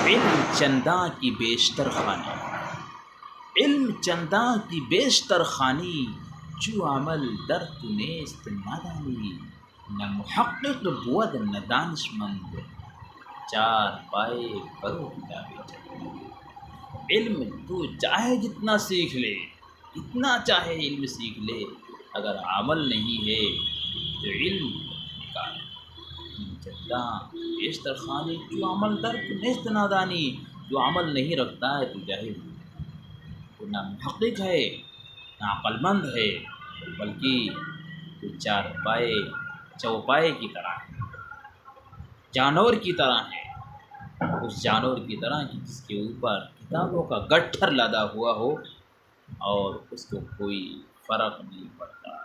علم چنداں کی بیشتر خانی، علم چنداں کی بیشتر خانی، جو عمل در تو نیست نادانی، نہ محقق بود نہ دانشمند، چار پائے کرو کتابیں چند۔ علم تو چاہے جتنا سیکھ لے، جتنا چاہے علم سیکھ لے، اگر عمل نہیں ہے تو علم بیکار ہے۔ چنداں بیشتر خانی، جو عمل در تو نیست نادانی، جو عمل نہیں رکھتا ہے تو جاہل ہے، تو نہ محقق ہے نہ عقل مند ہے، بلکہ تو چار پائے چوپائے کی طرح ہے، جانور کی طرح ہے، اس جانور کی طرح کہ جس کے اوپر کتابوں کا گٹھر لدا ہوا ہو اور اس کو کوئی فرق نہیں پڑتا۔